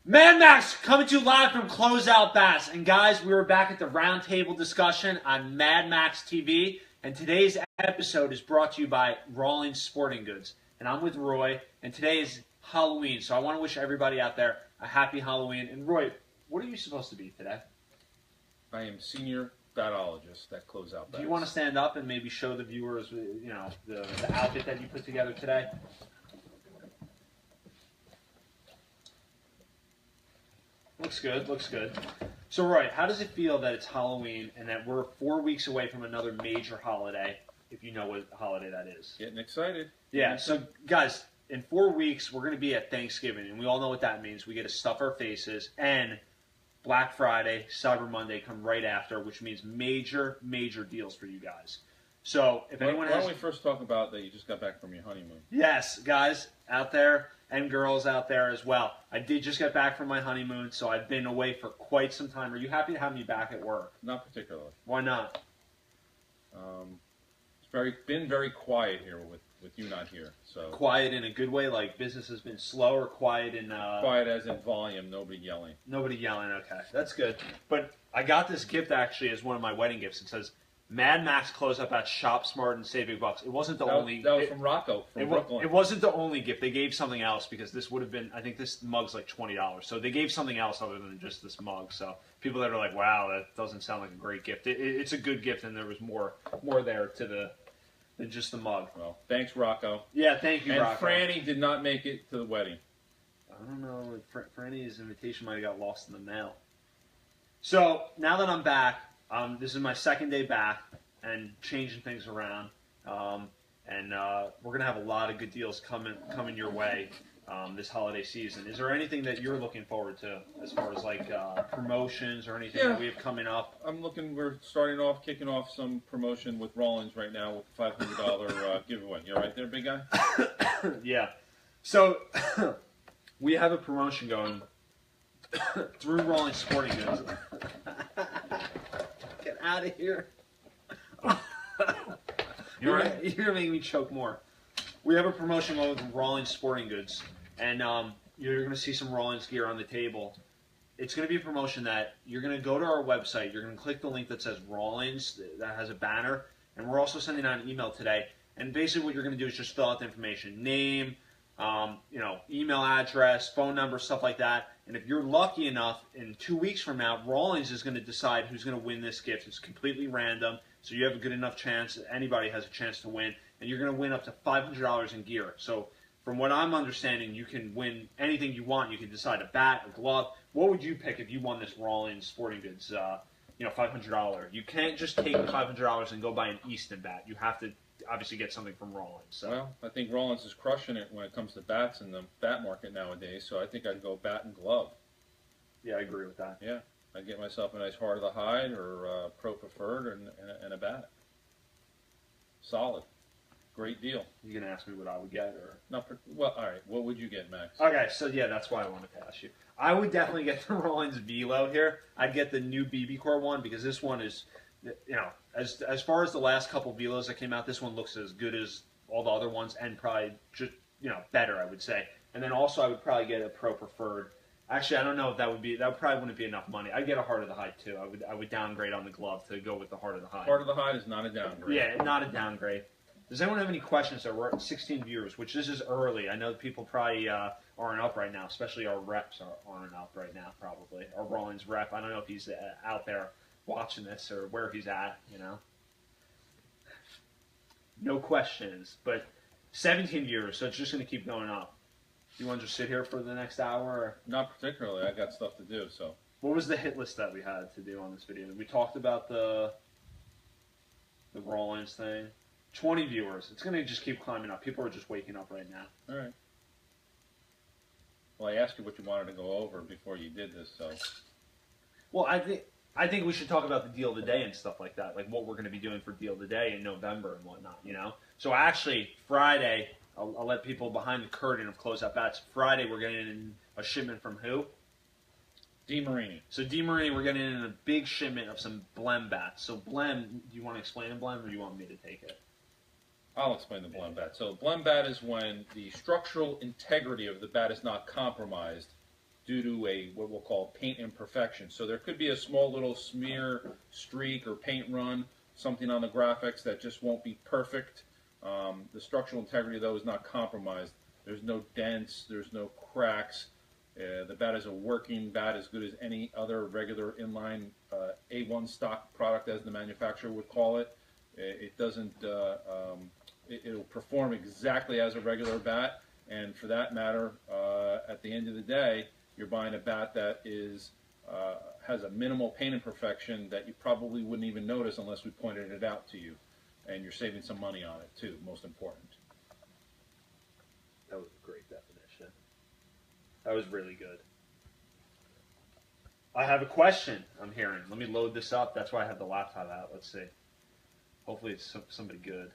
Mad Max coming to you live from Closeout Bats. And guys, we were back at the roundtable discussion on Mad Max TV. And today's episode is brought to you by Rawlings Sporting Goods. And I'm with Roy. And today is Halloween. So I want to wish everybody out there a happy Halloween. And Roy, what are you supposed to be today? I am senior batologist at Closeout Bats. Do you want to stand up and maybe show the viewers, the outfit that you put together today? Looks good, looks good. So, Roy, how does it feel that it's Halloween and that we're 4 weeks away from another major holiday, if you know what holiday that is? Getting excited. Yeah, so, guys, in 4 weeks, we're going to be at Thanksgiving, and we all know what that means. We get to stuff our faces, and Black Friday, Cyber Monday come right after, which means major, major deals for you guys. So, if anyone has... Why don't we first talk about that you just got back from your honeymoon? Yes, guys out there and girls out there as well. I did just get back from my honeymoon, so I've been away for quite some time. Are you happy to have me back at work? Not particularly. Why not? It's been very quiet here with you not here. So quiet in a good way, like business has been slow, or quiet in... quiet as in volume, nobody yelling. Nobody yelling, okay. That's good. But I got this gift actually as one of my wedding gifts. It says, Mad Max Close-Up at Shop Smart and Save Big Bucks. It wasn't the only... That was from Rocco, from Brooklyn. It wasn't the only gift. They gave something else because this would have been... I think this mug's like $20. So they gave something else other than just this mug. So people that are like, wow, that doesn't sound like a great gift. It's a good gift, and there was more there to than just the mug. Well, thanks, Rocco. Yeah, thank you, Rocco. And Franny did not make it to the wedding. I don't know. Franny's invitation might have got lost in the mail. So now that I'm back, this is my second day back and changing things around. And we're gonna have a lot of good deals coming your way this holiday season. Is there anything that you're looking forward to as far as like promotions or anything that we have coming up? We're kicking off some promotion with Rawlings right now with the $500 giveaway. You all right there, big guy? Yeah. So we have a promotion going through Rawlings Sporting Goods. Get out of here. You're gonna make me choke more. We have a promotion going with Rawlings Sporting Goods, and you're gonna see some Rawlings gear on the table. It's gonna be a promotion that you're gonna go to our website. You're gonna click the link that says Rawlings that has a banner, and we're also sending out an email today. And basically, what you're gonna do is just fill out the information: name, email address, phone number, stuff like that. And if you're lucky enough, in 2 weeks from now, Rawlings is going to decide who's going to win this gift. It's completely random, so you have a good enough chance. Anybody has a chance to win, and you're going to win up to $500 in gear. So from what I'm understanding, you can win anything you want. You can decide a bat, a glove. What would you pick if you won this Rawlings Sporting Goods, $500? You can't just take the $500 and go buy an Easton bat. You have to obviously get something from Rawlings. So. Well, I think Rawlings is crushing it when it comes to bats in the bat market nowadays, so I think I'd go bat and glove. Yeah, I agree with that. Yeah, I'd get myself a nice Heart of the Hide or Pro Preferred and a bat. Solid. Great deal. You going to ask me what I would get? All right. What would you get, Max? Okay, so yeah, that's why I wanted to ask you. I would definitely get the Rawlings Velo here. I'd get the new BB Core one because this one is... as far as the last couple Velos that came out, this one looks as good as all the other ones, and probably just better, I would say. And then also, I would probably get a Pro Preferred. Actually, I don't know if that probably wouldn't be enough money. I'd get a Heart of the Hide too. I would downgrade on the glove to go with the Heart of the Hide. Heart of the Hide is not a downgrade. Yeah, not a downgrade. Does anyone have any questions? So we're at 16 viewers, which this is early. I know people probably aren't up right now, especially our reps aren't up right now. Probably our Rawlings rep. I don't know if he's out there watching this or where he's at, No questions, but 17 viewers, so it's just going to keep going up. You want to just sit here for the next hour? Or? Not particularly. I got stuff to do, so. What was the hit list that we had to do on this video? We talked about the Rawlings thing. 20 viewers. It's going to just keep climbing up. People are just waking up right now. All right. Well, I asked you what you wanted to go over before you did this, so. Well, I think we should talk about the deal of the day and stuff like that, like what we're going to be doing for deal of the day in November and whatnot, So actually, Friday, I'll let people behind the curtain of Closeout Bats. Friday, we're getting in a shipment from who? DeMarini. So DeMarini, we're getting in a big shipment of some Blem bats. So Blem, do you want to explain Blem, or do you want me to take it? I'll explain the blem bat. So blem bat is when the structural integrity of the bat is not compromised due to a what we'll call paint imperfection. So there could be a small little smear, streak, or paint run, something on the graphics that just won't be perfect. The structural integrity, though, is not compromised. There's no dents, there's no cracks. The bat is a working bat as good as any other regular inline A1 stock product, as the manufacturer would call it. It doesn't, it'll perform exactly as a regular bat, and for that matter, at the end of the day, you're buying a bat that is has a minimal paint imperfection that you probably wouldn't even notice unless we pointed it out to you, and you're saving some money on it too, most important. That was a great definition. That was really good. I have a question I'm hearing. Let me load this up. That's why I have the laptop out. Let's see. Hopefully it's somebody good.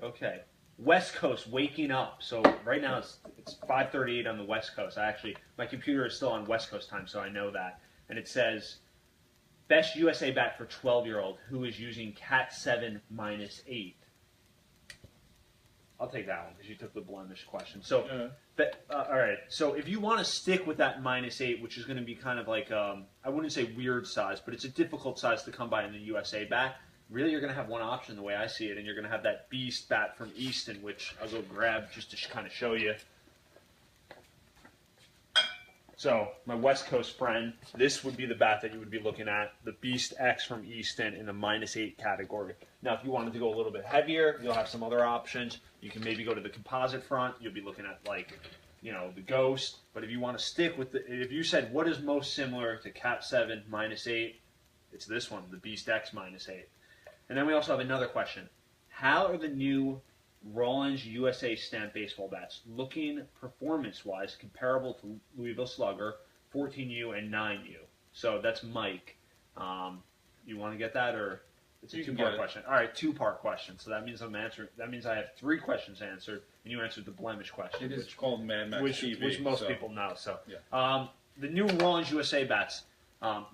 Okay. West Coast waking up. So right now it's 5:38 on the West Coast. My computer is still on West Coast time, so I know that. And it says, best USA bat for 12-year-old who is using Cat 7 -8. I'll take that one because you took the blemish question. So, all right. So if you want to stick with that -8, which is going to be kind of like, I wouldn't say weird size, but it's a difficult size to come by in the USA bat. Really, you're going to have one option the way I see it, and you're going to have that Beast bat from Easton, which I'll go grab just to kind of show you. So, my West Coast friend, this would be the bat that you would be looking at, the Beast X from Easton in the -8 category. Now, if you wanted to go a little bit heavier, you'll have some other options. You can maybe go to the composite front. You'll be looking at, like, you know, the Ghost. But if you want to stick with if you said what is most similar to Cat 7 -8, it's this one, the Beast X -8. And then we also have another question. How are the new Rawlings USA stamp baseball bats looking performance-wise comparable to Louisville Slugger, 14U and 9U? So that's Mike. You want to get that, or it's a two-part question? All right, two-part question. So that means That means I have 3 questions answered, and you answered the blemish question. It is called Mad Max TV, which most people know. So yeah. The new Rawlings USA bats.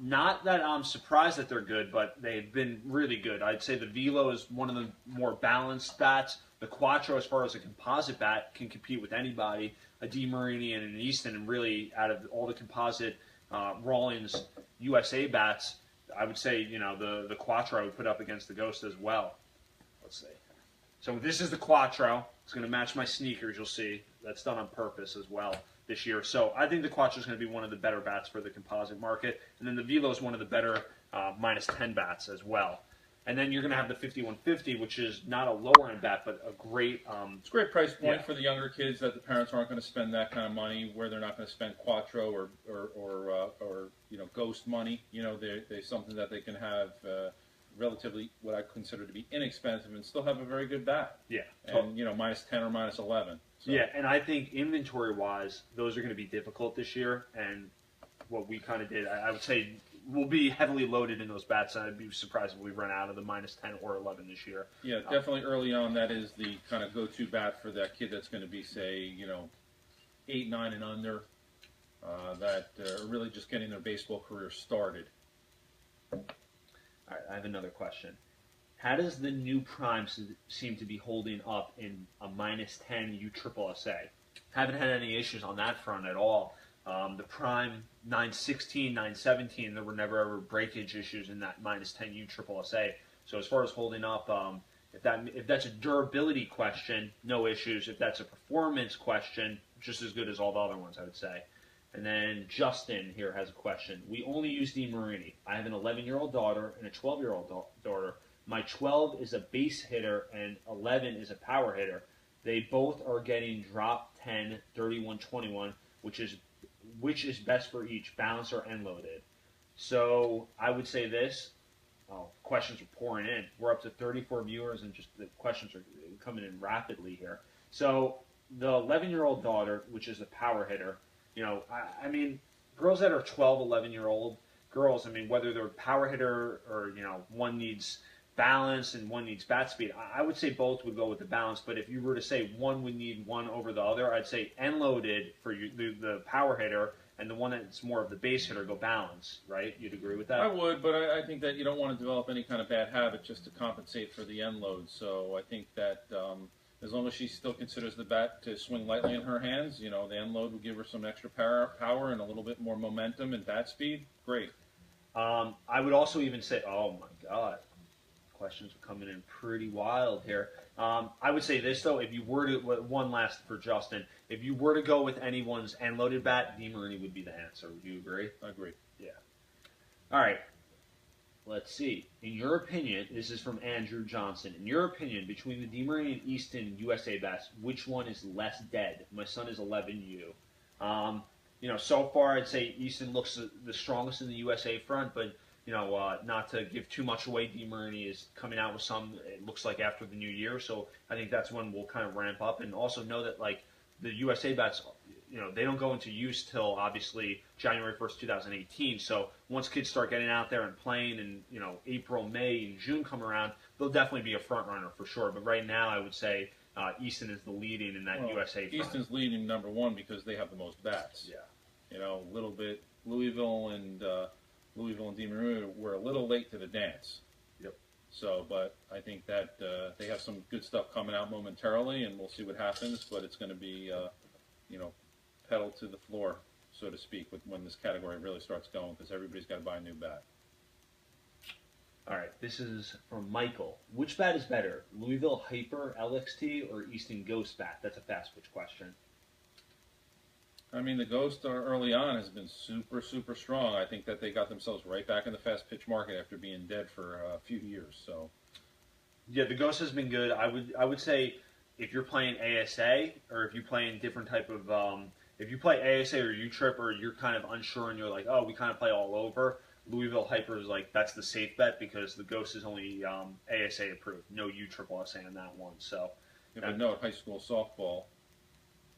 Not that I'm surprised that they're good, but they've been really good. I'd say the Velo is one of the more balanced bats. The Quattro, as far as a composite bat, can compete with anybody. A DeMarini and an Easton, and really out of all the composite Rawlings USA bats, I would say, you know, the Quattro I would put up against the Ghost as well. Let's see. So this is the Quattro. It's going to match my sneakers, you'll see. That's done on purpose as well this year. So I think the Quattro is going to be one of the better bats for the composite market. And then the Velo is one of the better -10 bats as well. And then you're going to have the 5150, which is not a lower end bat, but a great... it's a great price point for the younger kids that the parents aren't going to spend that kind of money, where they're not going to spend Quattro or you know, Ghost money. You know, they're something that they can have relatively what I consider to be inexpensive and still have a very good bat. Yeah. And, you know, -10 or -11. So. Yeah, and I think inventory-wise, those are going to be difficult this year. And what we kind of did, I would say, we'll be heavily loaded in those bats. I'd be surprised if we run out of the -10 or 11 this year. Yeah, definitely early on, that is the kind of go-to bat for that kid that's going to be, say, you know, 8, 9, and under, that are really just getting their baseball career started. All right, I have another question. How does the new Prime seem to be holding up in a -10 USSSA? Haven't had any issues on that front at all. The Prime 916, 917, there were never ever breakage issues in that -10 USSSA. So as far as holding up, if that's a durability question, no issues. If that's a performance question, just as good as all the other ones, I would say. And then Justin here has a question. We only use DeMarini. I have an 11-year-old daughter and a 12-year-old daughter. My 12 is a base hitter and 11 is a power hitter. They both are getting drop 10, 31, 21, which is best for each, balanced or end loaded. So I would say this. Oh, questions are pouring in. We're up to 34 viewers, and just the questions are coming in rapidly here. So the 11-year-old daughter, which is a power hitter, you know, I mean, girls that are 12, 11-year-old girls, I mean, whether they're a power hitter or, you know, one needs balance and one needs bat speed, I would say both would go with the balance. But if you were to say one would need one over the other, I'd say end loaded for you, the power hitter, and the one that's more of the base hitter go balance, right? You'd agree with I that? would, but I think that you don't want to develop any kind of bad habit just to compensate for the end load. So I think that as long as she still considers the bat to swing lightly in her hands, the end load will give her some extra power and a little bit more momentum and bat speed. Great. I would also even say, oh my God, questions are coming in pretty wild here. I would say this though, if you were to, one last for Justin, if you were to go with anyone's end loaded bat, DeMarini would be the answer. Would you agree? I agree. Yeah. All right. Let's see. In your opinion, this is from Andrew Johnson. In your opinion, between the DeMarini and Easton USA bats, which one is less dead? My son is 11U. So far I'd say Easton looks the strongest in the USA front, but not to give too much away, DeMarini is coming out with some, it looks like after the new year, so I think that's when we'll kind of ramp up, and also know that like the USA bats, they don't go into use till obviously January 1st, 2018. So once kids start getting out there and playing, and April, May, and June come around, they'll definitely be a front runner for sure. But right now, I would say Easton is the leading in that USA front. Easton's leading number one because they have the most bats. Yeah. A little bit Louisville and DeMarini were a little late to the dance. Yep. So, but I think that they have some good stuff coming out momentarily, and we'll see what happens. But it's going to be, pedal to the floor, so to speak, when this category really starts going, because everybody's got to buy a new bat. All right, this is from Michael. Which bat is better, Louisville Hyper LXT or Easton Ghost bat? That's a fast pitch question. I mean, the Ghost early on has been super, super strong. I think that they got themselves right back in the fast pitch market after being dead for a few years. So, yeah, the Ghost has been good. I would say if you're playing ASA or if you're playing different type of if you play ASA or U-Trip or you're kind of unsure and you're like, oh, we kind of play all over, Louisville Hyper is like, that's the safe bet because the Ghost is only ASA approved. No U-Triple-SA on that one. So, yeah, but note, high school softball,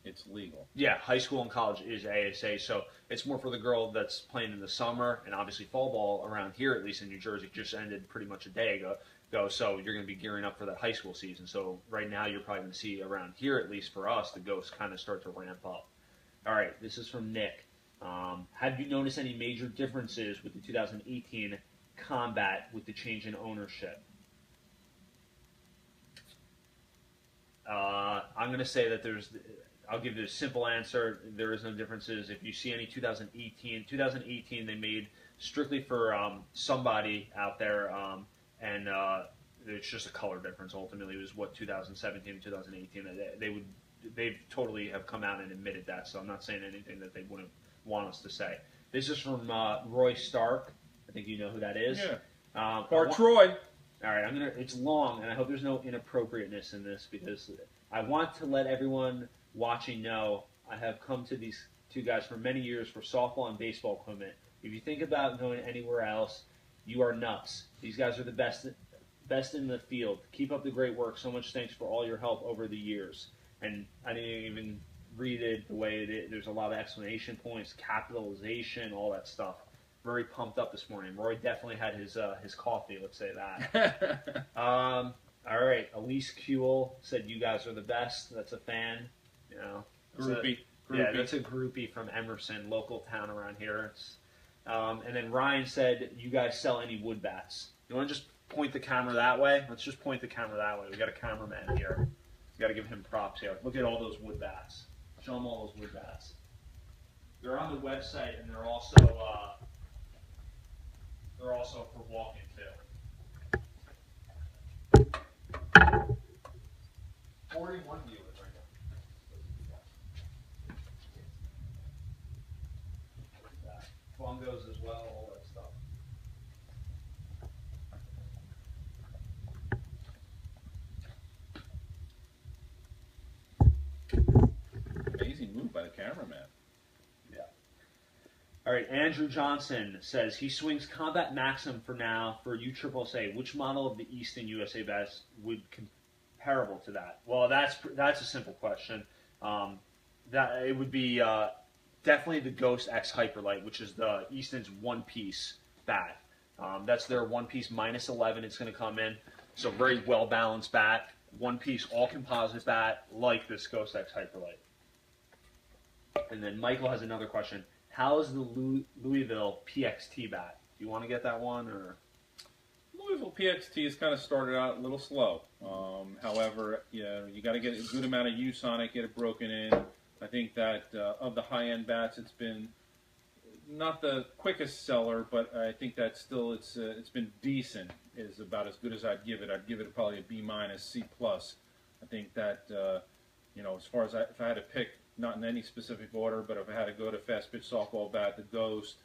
it's legal. Yeah, high school and college is ASA, so it's more for the girl that's playing in the summer, and obviously fall ball around here, at least in New Jersey, just ended pretty much a day ago. So you're going to be gearing up for that high school season. So right now you're probably going to see around here, at least for us, the Ghosts kind of start to ramp up. All right, this is from Nick. Have you noticed any major differences with the 2018 Combat with the change in ownership? I'm going to say that I'll give you a simple answer. There is no differences. If you see any 2018 they made strictly for somebody out there, and it's just a color difference. Ultimately, it was what 2017 and 2018 they totally have come out and admitted that. So I'm not saying anything that they wouldn't want us to say. This is from Roy Stark. I think you know who that is. Yeah. Troy. All right, it's long, and I hope there's no inappropriateness in this because I want to let everyone watching know I have come to these two guys for many years for softball and baseball equipment. If you think about going anywhere else, you are nuts. These guys are the best in the field. Keep up the great work. So much thanks for all your help over the years. And I didn't even read it the way it is. There's a lot of explanation points, capitalization, all that stuff. Very pumped up this morning. Roy definitely had his coffee, let's say that. All right, Elise Kuehl said you guys are the best. That's a fan. Groupie. Yeah, that's a groupie from Emerson, local town around here. And then Ryan said, you guys sell any wood bats? You want to just point the camera that way? Let's just point the camera that way. We got a cameraman here. We got to give him props here. Look at all those wood bats. Show them all those wood bats. They're on the website, and they're also for walking too. 41 viewers right now. Bongos as well, all that stuff. Amazing move by the cameraman. Yeah. All right, Andrew Johnson says he swings Combat Maxim for now for U-Triple-SA. Which model of the Easton USA bats would comparable to that? Well, that's a simple question. That it would be definitely the Ghost X Hyperlight, which is the Easton's one-piece bat. That's their one-piece minus 11. It's going to come in. So very well-balanced bat, one-piece all-composite bat like this Ghost X Hyperlight. And then Michael has another question. how's the Louisville PXT bat? Do you want to get that one or? Louisville PXT has kind of started out a little slow. However, yeah, you got to get a good amount of use on it, get it broken in. I think that of the high-end bats, it's been not the quickest seller, but I think that still it's been decent. Is about as good as I'd give it. I'd give it probably a B minus, C plus. I think that as far as if I had to pick, not in any specific order, but if I had to go to fast pitch softball bat, the Ghost,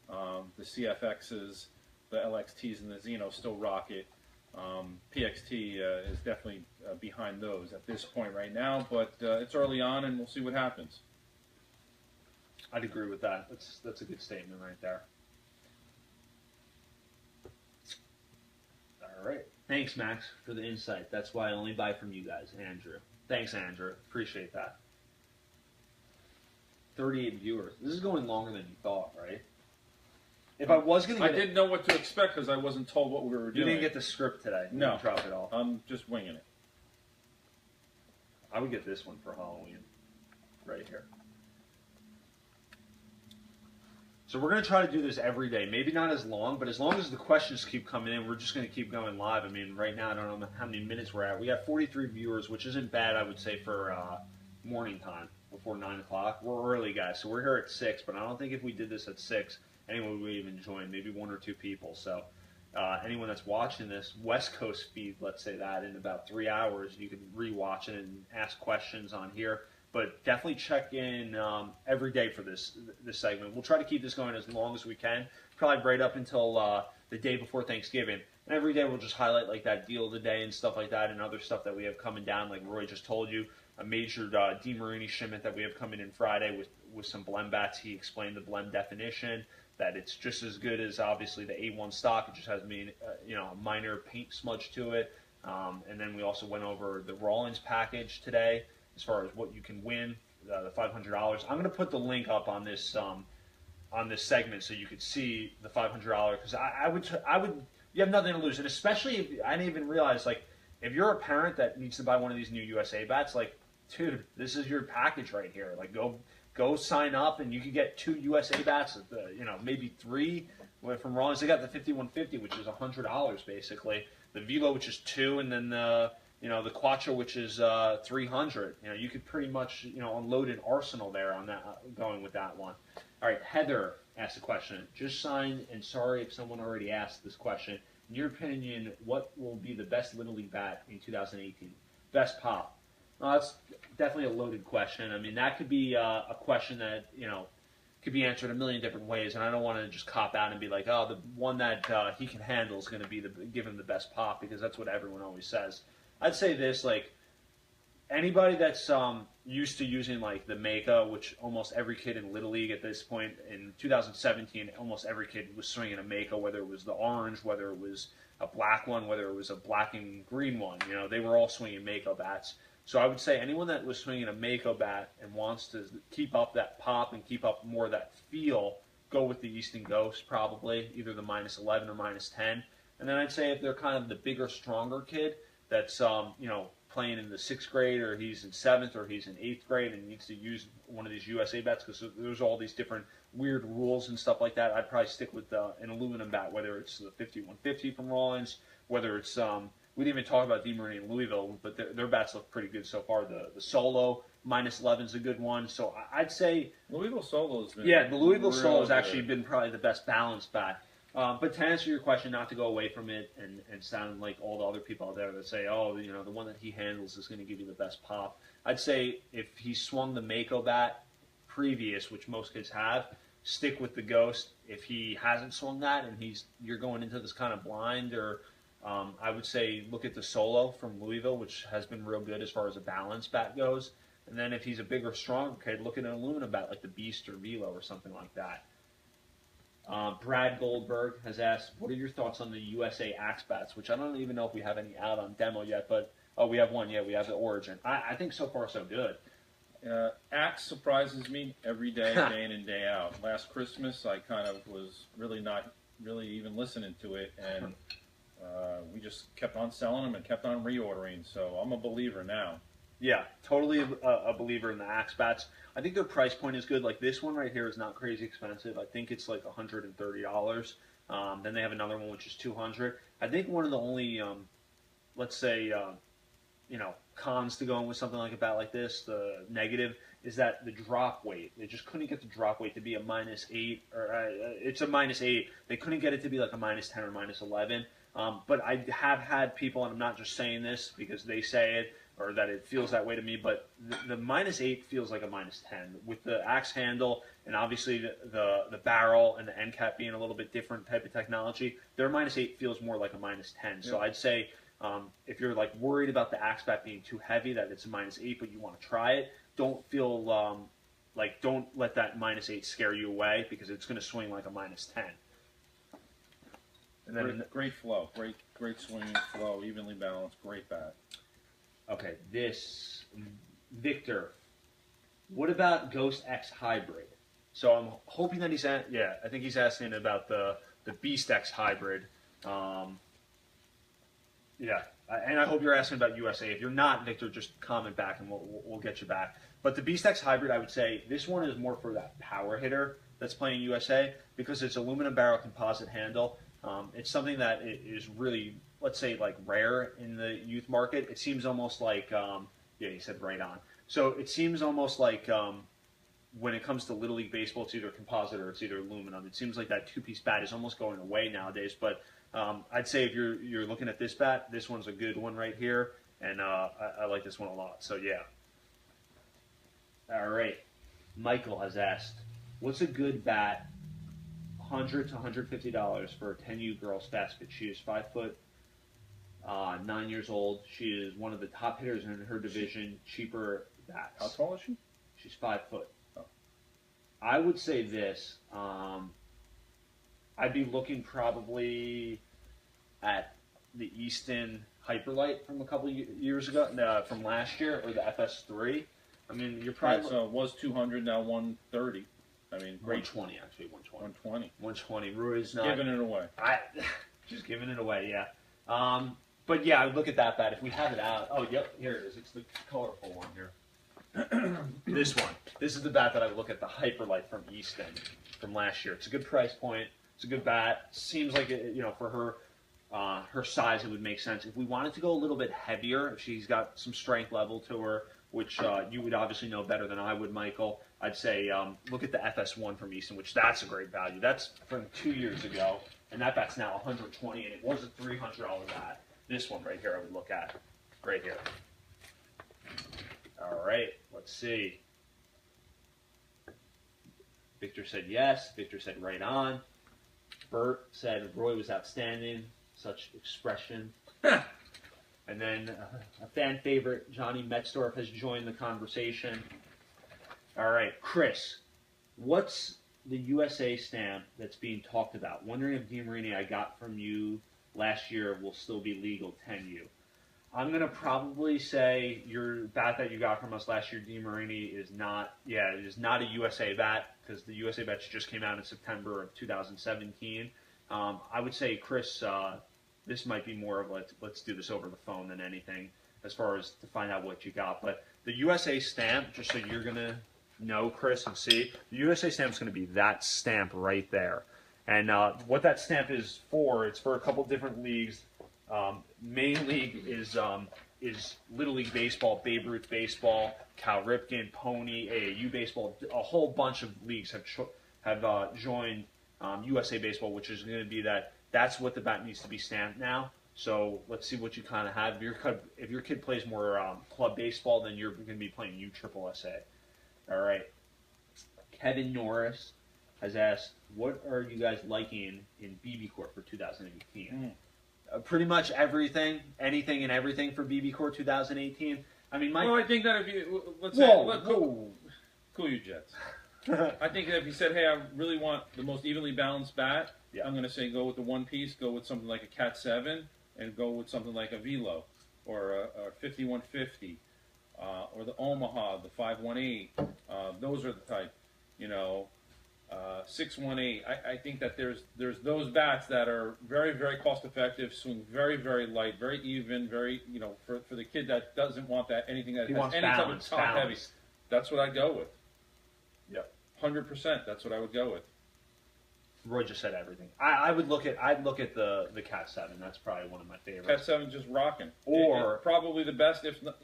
the CFXs, the LXTs, and the Xeno still rock it. PXT is definitely behind those at this point right now, but it's early on, and we'll see what happens. I'd agree with that. That's a good statement right there. All right. Thanks, Max, for the insight. That's why I only buy from you guys, Andrew. Thanks, Andrew. Appreciate that. 38 viewers. This is going longer than you thought, right? If I was going to I didn't know what to expect because I wasn't told what we were doing. You didn't get the script today. You No. didn't drop it all. I'm just winging it. I would get this one for Halloween. Right here. So we're going to try to do this every day. Maybe not as long, but as long as the questions keep coming in, we're just going to keep going live. I mean, right now, I don't know how many minutes we're at. We have 43 viewers, which isn't bad, I would say, for morning time before 9 o'clock. We're early, guys, so we're here at 6, but I don't think if we did this at 6, anyone would even join, maybe 1 or 2 people. So anyone that's watching this West Coast feed, let's say that, in about 3 hours, you can rewatch it and ask questions on here. But definitely check in every day for this segment. We'll try to keep this going as long as we can, probably right up until the day before Thanksgiving. And every day we'll just highlight like that deal of the day and stuff like that, and other stuff that we have coming down, like Roy just told you. A major DeMarini shipment that we have coming in Friday with some blend bats. He explained the blend definition, that it's just as good as obviously the A1 stock. It just has a minor paint smudge to it. And then we also went over the Rawlings package today, as far as what you can win, the $500. I'm going to put the link up on this segment so you could see the $500, because I would you have nothing to lose, and especially if I didn't even realize, like, if you're a parent that needs to buy one of these new USA bats, like, dude, this is your package right here. Like, go sign up, and you could get 2 USA bats, maybe 3 from Rawlings. They got the 5150, which is $100 basically. The Velo, which is 2, and then the Quattro, which is 300. You could pretty much unload an arsenal there on that, going with that one. All right, Heather asked a question. Just signed, and sorry if someone already asked this question. In your opinion, what will be the best Little League bat in 2018? Best pop? That's definitely a loaded question. I mean, that could be a question that could be answered a million different ways, and I don't want to just cop out and be like, oh, the one that he can handle is going to give him the best pop, because that's what everyone always says. I'd say this, like, anybody that's used to using, like, the Mako, which almost every kid in Little League at this point, in 2017, almost every kid was swinging a Mako, whether it was the orange, whether it was a black one, whether it was a black and green one. They were all swinging Mako bats. So I would say anyone that was swinging a Mako bat and wants to keep up that pop and keep up more of that feel, go with the Easton Ghost probably, either the -11 or -10. And then I'd say if they're kind of the bigger, stronger kid that's playing in the 6th grade, or he's in 7th, or he's in 8th grade and needs to use one of these USA bats, because there's all these different weird rules and stuff like that, I'd probably stick with an aluminum bat, whether it's the 5150 from Rawlings, whether it's we didn't even talk about DeMarini and Louisville, but their bats look pretty good so far. The Solo -11 is a good one. So I'd say Louisville Solo's been the Louisville Solo has good. actually been probably the best balanced bat. But to answer your question, not to go away from it and sound like all the other people out there that say, oh, the one that he handles is going to give you the best pop. I'd say if he swung the Mako bat previous, which most kids have, stick with the Ghost. If he hasn't swung that and you're going into this kind of blind, or I would say look at the Solo from Louisville, which has been real good as far as a balanced bat goes. And then if he's a bigger, stronger kid, look at an aluminum bat like the Beast or Velo or something like that. Brad Goldberg has asked, what are your thoughts on the USA Axe bats, which I don't even know if we have any out on demo yet, but we have one. Yeah, we have the Origin. I think so far so good. Axe surprises me every day, day in and day out. Last Christmas, I kind of was not really even listening to it, and we just kept on selling them and kept on reordering, so I'm a believer now. Yeah, totally a believer in the Axe bats. I think their price point is good. Like this one right here is not crazy expensive. I think it's like $130. Then they have another one which is 200. I think one of the only, let's say, cons to going with something like a bat like this, the negative is that the drop weight. They just couldn't get the drop weight to be a -8, or it's a -8. They couldn't get it to be like a -10 or -11. But I have had people, and I'm not just saying this because they say it or that it feels that way to me, but the -8 feels like a -10 with the axe handle and obviously the barrel and the end cap being a little bit different type of technology. Their -8 feels more like a -10. So I'd say if you're like worried about the axe bat being too heavy, that it's a -8, but you want to try it, don't feel don't let that -8 scare you away because it's going to swing like a -10. And then great flow, great swinging flow, evenly balanced, great bat. Okay, this Victor. What about Ghost X Hybrid? So I'm hoping that he's I think he's asking about the Beast X Hybrid. And I hope you're asking about USA. If you're not, Victor, just comment back and we'll get you back. But the Beast X Hybrid, I would say this one is more for that power hitter that's playing USA because it's aluminum barrel composite handle. It's something that is really, let's say, like rare in the youth market. It seems almost like, he said right on. So it seems almost like when it comes to Little League Baseball, it's either composite or it's either aluminum. It seems like that two-piece bat is almost going away nowadays. But I'd say if you're looking at this bat, this one's a good one right here, and I like this one a lot. So yeah. All right. Michael has asked, what's a good bat? $100 to $150 for a 10U girls basket. She is 5 foot, 9 years old. She is one of the top hitters in her division. Cheaper bats. How tall is she? She's 5 foot. Oh. I would say this. I'd be looking probably at the Easton Hyperlight from a couple years ago, from last year, or the FS3. I mean, you're probably so it was 200, now 130. I mean, great. 120 actually, 120. 120. 120. Roy's not giving it away. Just giving it away, yeah. But yeah, I would look at that bat if we have it out. Oh, yep, here it is. It's the colorful one here. This one. This is the bat that I would look at, the Hyperlight from Easton from last year. It's a good price point. It's a good bat. Seems like it, for her size, it would make sense. If we wanted to go a little bit heavier, if she's got some strength level to her, which you would obviously know better than I would, Michael, I'd say look at the FS1 from Easton, which that's a great value. That's from 2 years ago, and that bat's now $120, and it was a $300 bat. This one right here I would look at, right here. All right, let's see. Victor said yes. Victor said right on. Bert said Roy was outstanding. Such expression. And then a fan favorite, Johnny Metzdorf, has joined the conversation. All right, Chris, what's the USA stamp that's being talked about? Wondering if DeMarini I got from you last year will still be legal 10U. I'm going to probably say your bat that you got from us last year, DeMarini, it is not a USA bat because the USA bats just came out in September of 2017. I would say, Chris, this might be more of let's do this over the phone than anything as far as to find out what you got. But the USA stamp, just so you're going to know, Chris, and see, the USA stamp is going to be that stamp right there. And what that stamp is for, it's for a couple different leagues. Main league is Little League Baseball, Babe Ruth Baseball, Cal Ripken, Pony, AAU Baseball. A whole bunch of leagues have joined USA Baseball, which is going to be that's what the bat needs to be stamped now. So let's see what you kind of have. If your kid plays more club baseball, then you're going to be playing USSSA. All right. Kevin Norris has asked, what are you guys liking in BBCOR for 2018? Pretty much everything, anything and everything for BBCOR 2018. I mean, I think that if you cool you Jets. I think that if you said, hey, I really want the most evenly balanced bat, I'm going to say go with the one piece, go with something like a Cat 7, and go with something like a Velo or a 5150 or the Omaha, the 518. Those are the type, 618. I think that there's those bats that are very, very cost effective, swing very, very light, very even, very, for the kid that doesn't want that anything that He has wants any type of balance, top heavy. balance. That's what I'd go with. Yep. 100%. That's what I would go with. Roy just said everything. I'd look at the Cat 7. That's probably one of my favorites. Cat 7 just rocking. Or probably the best, if not,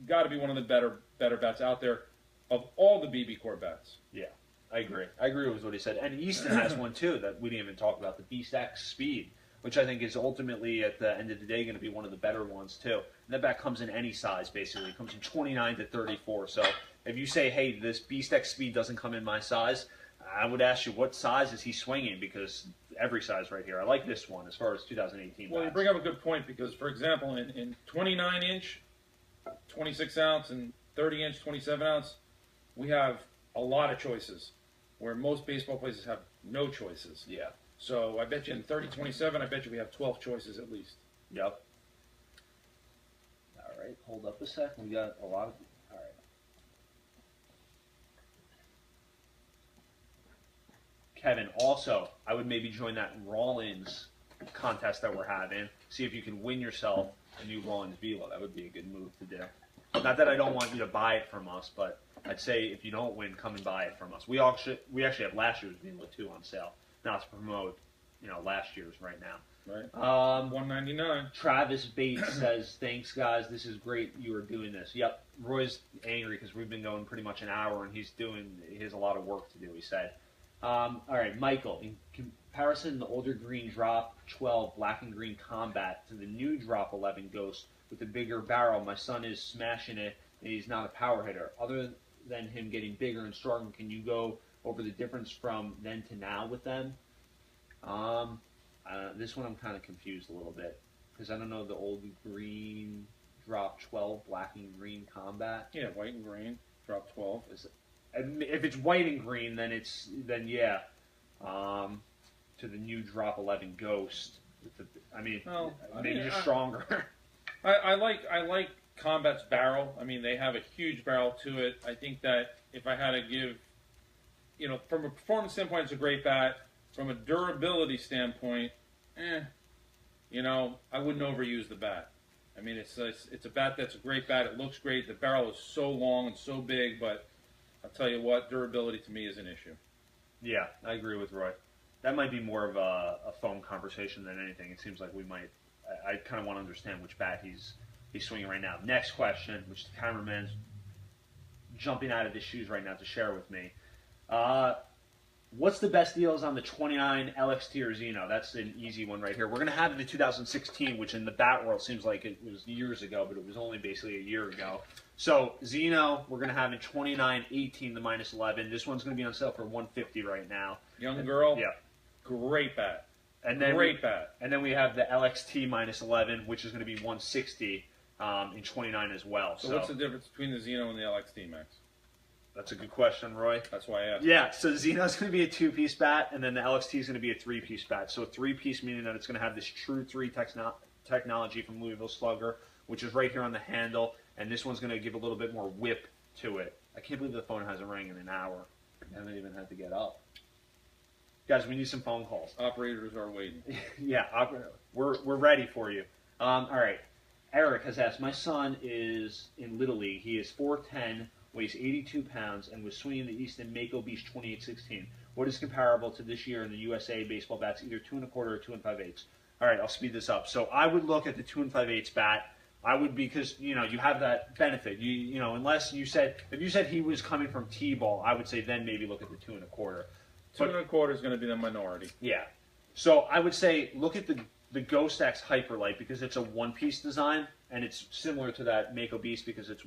got to be one of the better bats out there of all the BB Core bats. Yeah, I agree. I agree with what he said. And Easton has one too that we didn't even talk about, the Beast X Speed, which I think is ultimately at the end of the day going to be one of the better ones too. And that bat comes in any size basically. It comes from 29 to 34. So if you say, hey, this Beast X Speed doesn't come in my size, I would ask you, what size is he swinging? Because every size right here. I like this one as far as 2018 Well, bats. you bring up a good point because, for example, in 29-inch, 26-ounce, and 30-inch, 27-ounce, we have a lot of choices, where most baseball places have no choices. Yeah. So I bet you in 30-27, I bet you we have 12 choices at least. Yep. All right, hold up a sec. We got a lot of... All right. Kevin, also, I would maybe join that Rawlins contest that we're having. See if you can win yourself a new Rawlins Velo. That would be a good move to do. Not that I don't want you to buy it from us, but I'd say if you don't win, come and buy it from us. We actually have last year's Velo too on sale. Now to promote, last year's right now. Right. $199. Travis Bates says, "Thanks, guys. This is great. You are doing this." Yep. Roy's angry because we've been going pretty much an hour, and he has a lot of work to do. He said. All right, Michael. In comparison, the older green Drop 12 Black and Green Combat to the new Drop 11 Ghost with the bigger barrel, my son is smashing it, and he's not a power hitter. Other than him getting bigger and stronger, can you go over the difference from then to now with them? This one I'm kind of confused a little bit because I don't know the old green Drop 12 Black and Green Combat. Yeah, white and green, Drop 12. If it's white and green, then yeah. To the new Drop 11 Ghost. Maybe just stronger. I like Combat's barrel. I mean, they have a huge barrel to it. I think that if I had to give, from a performance standpoint, it's a great bat. From a durability standpoint, I wouldn't overuse the bat. I mean, it's a bat that's a great bat. It looks great. The barrel is so long and so big, but I'll tell you what, durability to me is an issue. Yeah, I agree with Roy. That might be more of a phone conversation than anything. It seems like we might. I kind of want to understand which bat he's swinging right now. Next question, which the cameraman's jumping out of his shoes right now to share with me. What's the best deals on the 29 LXT or Xeno? That's an easy one right here. We're going to have the 2016, which in the bat world seems like it was years ago, but it was only basically a year ago. So Xeno, we're going to have in 29-18, the -11. This one's going to be on sale for $150 right now. Young girl? Yeah. Great bat. And then Great bat. And then we have the LXT -11, which is going to be $160 in 29 as well. So what's the difference between the Xeno and the LXT, Max? That's a good question, Roy. That's why I asked. Yeah, so Xeno's going to be a 2-piece bat, and then the LXT is going to be a 3-piece bat. So a 3-piece meaning that it's going to have this True 3 technology from Louisville Slugger, which is right here on the handle, and this one's going to give a little bit more whip to it. I can't believe the phone hasn't rang in an hour. I haven't even had to get up. Guys, we need some phone calls. Operators are waiting. Yeah, we're ready for you. All right. Eric has asked, my son is in Little League. He is 4'10", weighs 82 pounds, and was swinging the Easton Mako Beast 2816. What is comparable to this year in the USA baseball bats, either 2 1/4 or 2 5/8? All right, I'll speed this up. So I would look at the 2 5/8 bat. I would, because you have that benefit. Unless if you said he was coming from T-ball, I would say then maybe look at the 2 1/4. 2 1/4 is going to be the minority. Yeah. So I would say look at the Ghost X Hyperlight because it's a 1-piece design and it's similar to that Mako Beast because it's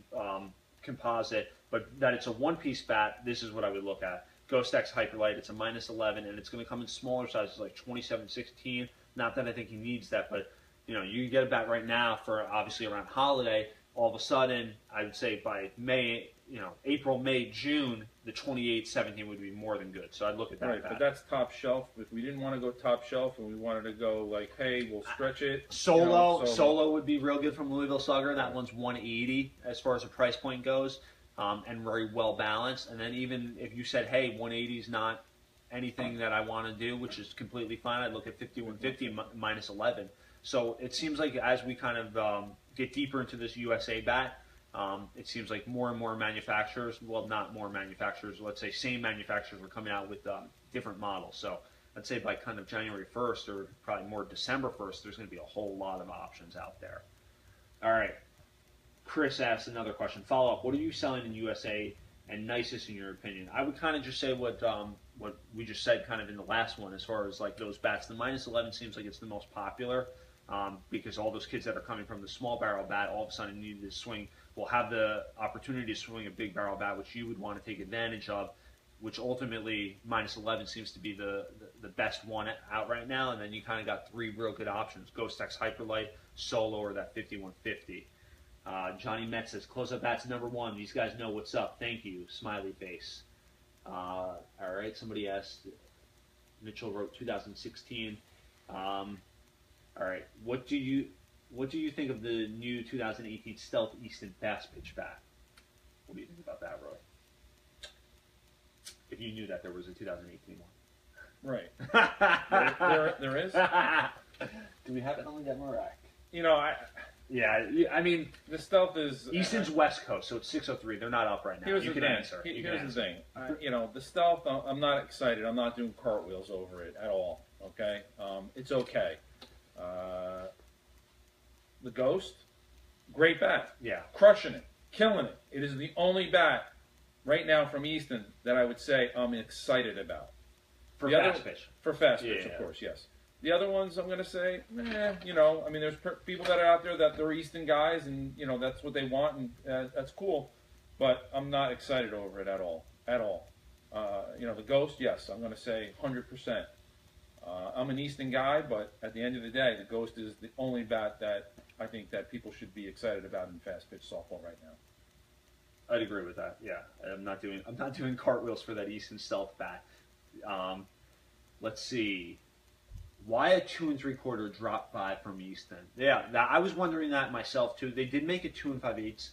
composite, but that it's a 1-piece bat. This is what I would look at. Ghost X Hyperlight. It's a -11 and it's going to come in smaller sizes like 27-16. Not that I think he needs that, but you can get a bat right now for obviously around holiday. All of a sudden, I would say by May, April, May, June, the 28-17 would be more than good. So I'd look at that. Right, bat. but that's top shelf. If we didn't want to go top shelf and we wanted to go like, hey, we'll stretch it. Solo would be real good from Louisville Slugger. That one's $180 as far as the price point goes, and very well balanced. And then even if you said, hey, $180 is not anything that I want to do, which is completely fine. I'd look at 5150 minus 11. So it seems like as we kind of get deeper into this USA bat, it seems like more and more manufacturers, well, not more manufacturers, let's say same manufacturers are coming out with different models. So I'd say by kind of January 1st or probably more December 1st, there's going to be a whole lot of options out there. All right. Chris asked another question. Follow up. What are you selling in USA and nicest in your opinion? I would kind of just say what we just said kind of in the last one as far as like those bats. The minus 11 seems like it's the most popular because all those kids that are coming from the small barrel bat all of a sudden need to swing will have the opportunity to swing a big barrel bat, which you would want to take advantage of, which ultimately minus 11 seems to be the best one out right now. And then you kind of got three real good options: Ghost X Hyperlight, Solo, or that 5150. Johnny Metz says, close-up bats #1. These guys know what's up. Thank you. Smiley face. All right. Somebody asked, Mitchell wrote 2016. All right. What do you think of the new 2018 Stealth Easton fast pitch bat? What do you think about that, Roy? If you knew that there was a 2018 one. Right. there is? Do we have it on the demo rack? Yeah, I mean, the Stealth is... Easton's West Coast, so it's 603. They're not up right now. Here's you the can thing. answer. Here's the thing. The Stealth, I'm not excited. I'm not doing cartwheels over it at all, okay? It's okay. The Ghost, great bat. Yeah. Crushing it. Killing it. It is the only bat right now from Easton that I would say I'm excited about. For fast pitch. For fast pitch, of course, yes. The other ones, I'm going to say, there's people that are out there that they're Easton guys, and, that's what they want, and that's cool. But I'm not excited over it at all. At all. The Ghost, yes, I'm going to say 100%. I'm an Easton guy, but at the end of the day, the Ghost is the only bat that I think that people should be excited about in fast pitch softball right now. I'd agree with that. Yeah, I'm not doing cartwheels for that Easton Stealth bat. Let's see. Why a 2 3/4 drop 5 from Easton? Yeah, I was wondering that myself too. They did make a 2 5/8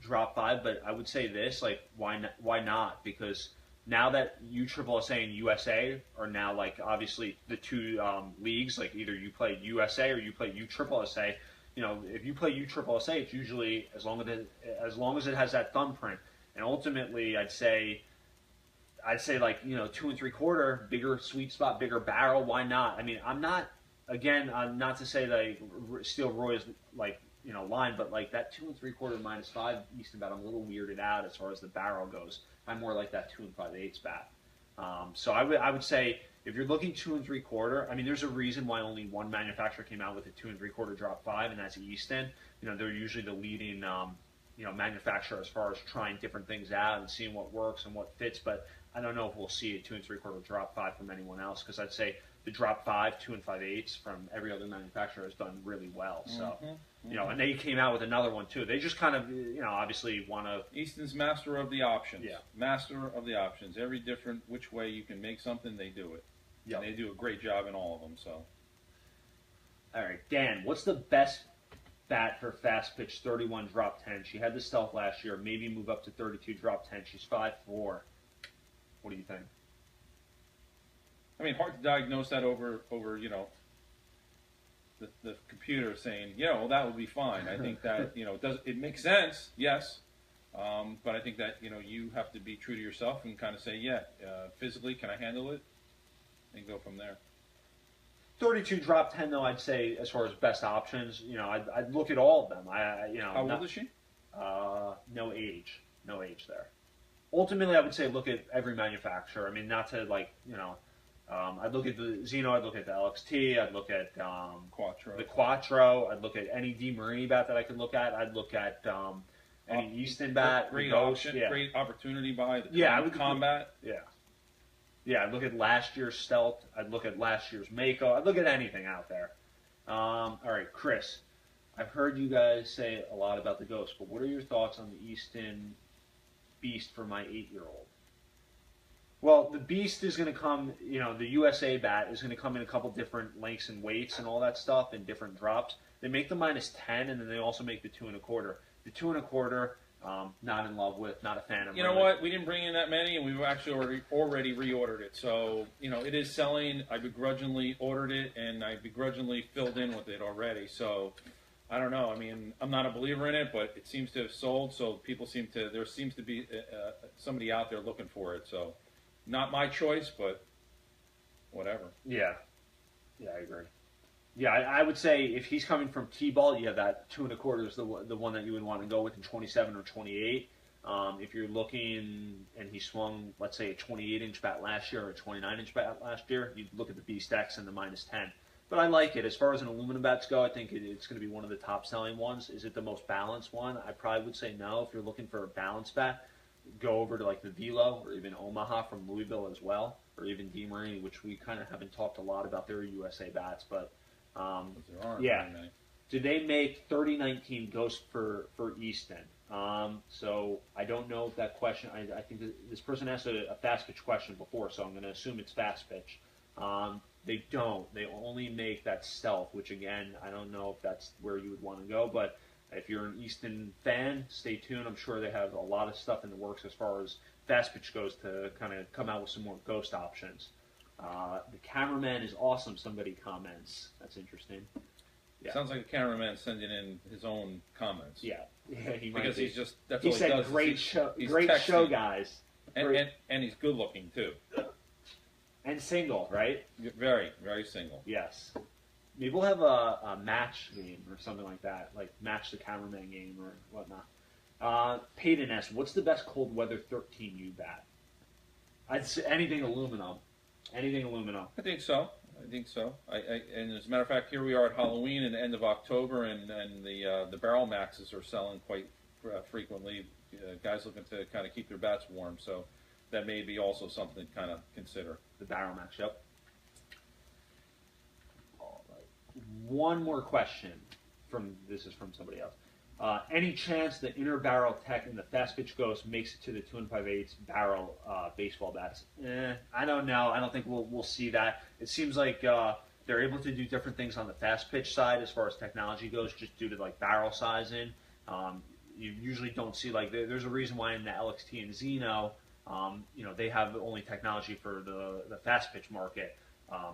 drop 5, but I would say this: like, why not? Because now that USSSA and USA are now like obviously the two leagues, like either you play USA or you play USSSA. If you play USSSA, it's usually as long as it has that thumbprint. And ultimately, I'd say like 2 3/4, bigger sweet spot, bigger barrel. Why not? I mean, I'm not not to say that I steal Roy's line, but like that 2 3/4 minus 5 Easton bat, I'm a little weirded out as far as the barrel goes. I'm more like that 2 5/8 bat. So I would say if you're looking 2 3/4, I mean, there's a reason why only one manufacturer came out with a 2 3/4 drop 5, and that's Easton. They're usually the leading manufacturer as far as trying different things out and seeing what works and what fits. But I don't know if we'll see a 2 3/4 drop 5 from anyone else, because I'd say the drop 5, 2 5/8 from every other manufacturer has done really well. So, and they came out with another one too. They just kind of, obviously want to. Easton's master of the options. Yeah. Master of the options. Every different which way you can make something, they do it. Yeah. And they do a great job in all of them. So. All right, Dan, what's the best bat for fast pitch 31 drop 10? She had the Stealth last year. Maybe move up to 32 drop 10. She's 5'4". What do you think? I mean, hard to diagnose that over the computer saying, well, that would be fine. I think that, it makes sense, yes. But I think that, you have to be true to yourself and kind of say, physically, can I handle it? And go from there. 32 drop 10, though, I'd say, as far as best options, I'd look at all of them. How old is she? No age there. Ultimately, I would say look at every manufacturer. I mean, not to I'd look at the Xeno, I'd look at the LXT, I'd look at the Quattro, I'd look at any DeMarini bat that I could look at. I'd look at any Easton bat. Great option, great opportunity by the I would combat. I'd look at last year's Stealth. I'd look at last year's Mako. I'd look at anything out there. All right, Chris, I've heard you guys say a lot about the Ghost, but what are your thoughts on the Easton Beast for my 8-year-old? Well, the Beast is going to come, the USA bat is going to come in a couple different lengths and weights and all that stuff and different drops. They make the -10, and then they also make the 2 1/4. The 2 1/4, Not in love with, not a fan of. You know what? We didn't bring in that many, and we've actually already reordered it. So, it is selling. I begrudgingly ordered it, and I begrudgingly filled in with it already. So, I don't know. I mean, I'm not a believer in it, but it seems to have sold. So, there seems to be somebody out there looking for it. So, not my choice, but whatever. Yeah. Yeah, I agree. Yeah, I would say if he's coming from T-ball, yeah, that 2 1/4 is the one that you would want to go with in 27 or 28. If you're looking and he swung, let's say, a 28-inch bat last year or a 29-inch bat last year, you'd look at the Beast X and the -10. But I like it. As far as an aluminum bats go, I think it's going to be one of the top-selling ones. Is it the most balanced one? I probably would say no. If you're looking for a balanced bat, go over to like the Velo or even Omaha from Louisville as well, or even DeMarini, which we kind of haven't talked a lot about their USA bats, but There aren't yeah. very many. Do they make 3019 Ghost for Easton? So I don't know if that question. I think that this person asked a fast pitch question before, so I'm going to assume it's fast pitch. They don't. They only make that Stealth, which again, I don't know if that's where you would want to go, but if you're an Easton fan, stay tuned. I'm sure they have a lot of stuff in the works as far as fast pitch goes to kind of come out with some more Ghost options. The cameraman is awesome, somebody comments. That's interesting. Yeah. Sounds like a cameraman sending in his own comments. Yeah, he might Because be. he's just, that's He all he said, does. "Great is show, he's great texting. show, guys." And he's good looking, too. And single, right? Very, very single. Yes. Maybe we'll have a match game or something like that, like match the cameraman game or whatnot. Peyton S, what's the best cold weather 13U bat? I'd say anything aluminum. Anything aluminum. I think so. And as a matter of fact, here we are at Halloween and the end of October, and the barrel maxes are selling quite frequently. Guys looking to kind of keep their bats warm, so that may be also something to kind of consider. The barrel max, yep. All right. One more question this is from somebody else. Any chance the inner barrel tech in the fast pitch Ghost makes it to the 2 5/8 barrel baseball bats? I don't know. I don't think we'll see that. It seems like they're able to do different things on the fast pitch side as far as technology goes, just due to like barrel sizing. You usually don't see like there's a reason why in the LXT and Xeno, they have only technology for the fast pitch market.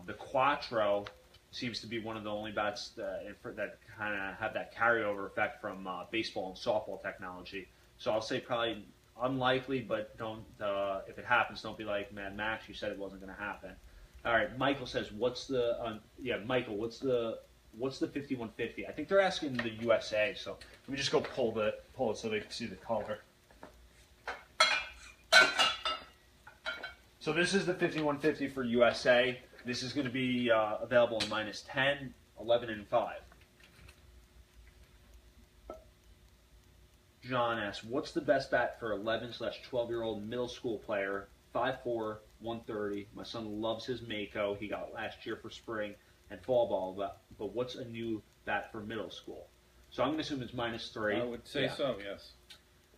The Quattro seems to be one of the only bats that kind of have that carryover effect from baseball and softball technology. So I'll say probably unlikely, but don't. If it happens, don't be like Mad Max. You said it wasn't going to happen. All right, Michael says, Michael, what's the 5150? I think they're asking the USA. So let me just go pull it so they can see the color. So this is the 5150 for USA. This is going to be available in -10, 11, and 5. John asks, what's the best bat for 11/12-year-old middle school player, 5'4", 130. My son loves his Mako. He got last year for spring and fall ball, but what's a new bat for middle school? So I'm going to assume it's -3. I would say so, yes.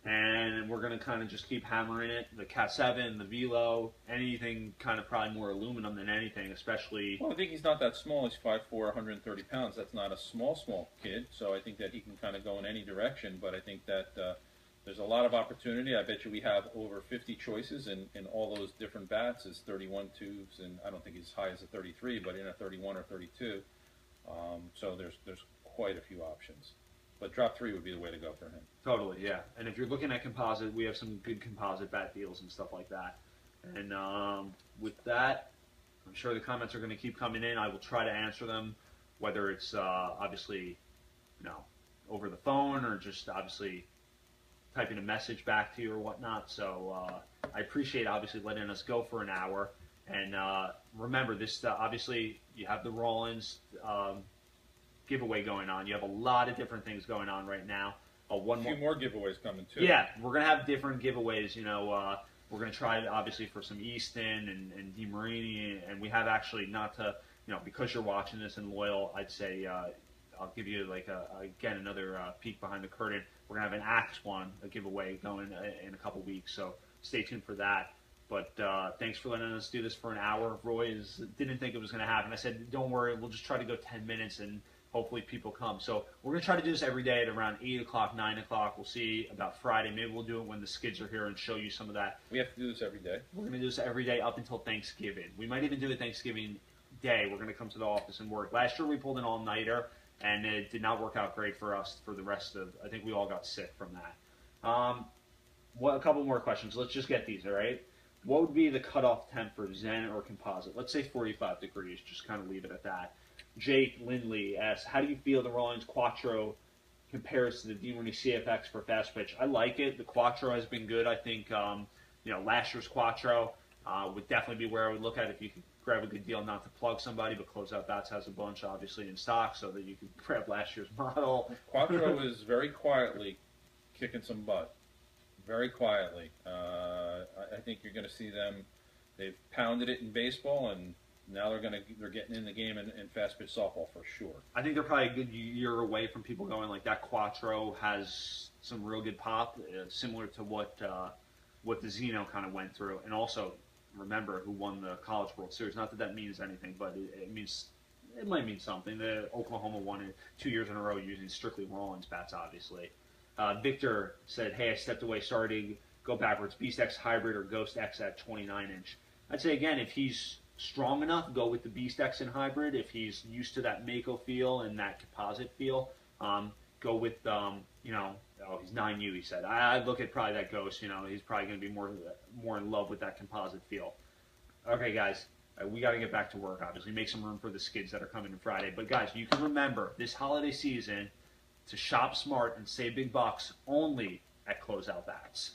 And we're going to kind of just keep hammering it. The Cat 7, the Velo, anything kind of probably more aluminum than anything, especially... Well, I think he's not that small. He's 5'4", 130 pounds. That's not a small kid. So I think that he can kind of go in any direction. But I think that there's a lot of opportunity. I bet you we have over 50 choices in all those different bats as 31 tubes. And I don't think he's as high as a 33, but in a 31 or 32. So there's quite a few options. But drop 3 would be the way to go for him. Totally, yeah. And if you're looking at composite, we have some good composite bat deals and stuff like that. And with that, I'm sure the comments are going to keep coming in. I will try to answer them, whether it's obviously, over the phone or just obviously typing a message back to you or whatnot. So I appreciate obviously letting us go for an hour. And remember, this obviously you have the Rollins giveaway going on. You have a lot of different things going on right now. A few more giveaways coming too. Yeah, we're gonna have different giveaways. We're gonna try obviously for some Easton and DeMarini, and we have actually not to because you're watching this and loyal. I'd say I'll give you like again another peek behind the curtain. We're gonna have an Axe one, a giveaway going in a couple weeks. So stay tuned for that. But thanks for letting us do this for an hour. Roy didn't think it was gonna happen. I said, don't worry, we'll just try to go 10 minutes and hopefully people come. So we're going to try to do this every day at around 8 o'clock, 9 o'clock. We'll see about Friday. Maybe we'll do it when the skids are here and show you some of that. We have to do this every day. We're going to do this every day up until Thanksgiving. We might even do it Thanksgiving Day. We're going to come to the office and work. Last year we pulled an all-nighter, and it did not work out great for us for the rest of, I think we all got sick from that. A couple more questions. Let's just get these, all right? What would be the cutoff temp for Zen or composite? Let's say 45 degrees. Just kind of leave it at that. Jake Lindley asks, how do you feel the Rawlings Quattro compares to the D1 CFX for fast pitch? I like it. The Quattro has been good. I think, last year's Quattro would definitely be where I would look at if you could grab a good deal, not to plug somebody, but Closeout Bats has a bunch, obviously, in stock, so that you could grab last year's model. Quattro is very quietly kicking some butt. Very quietly. I think you're going to see them. They've pounded it in baseball, and now they're getting in the game in fast pitch softball for sure. I think they're probably a good year away from people going like that. Quattro has some real good pop, similar to what the Zeno kind of went through. And also, remember who won the College World Series. Not that that means anything, but it might mean something. The Oklahoma won it 2 years in a row using strictly Rawlings bats, obviously. Victor said, hey, I stepped away, sorry to go backwards. Beast X Hybrid or Ghost X at 29-inch. I'd say, again, if he's strong enough, go with the Beast X and Hybrid. If he's used to that Mako feel and that composite feel, go with, he's 9U, he said. I'd look at probably that Ghost. He's probably going to be more in love with that composite feel. Okay, guys, we got to get back to work, obviously. Make some room for the skids that are coming in Friday. But, guys, you can remember this holiday season to shop smart and save big bucks only at Closeout Bats.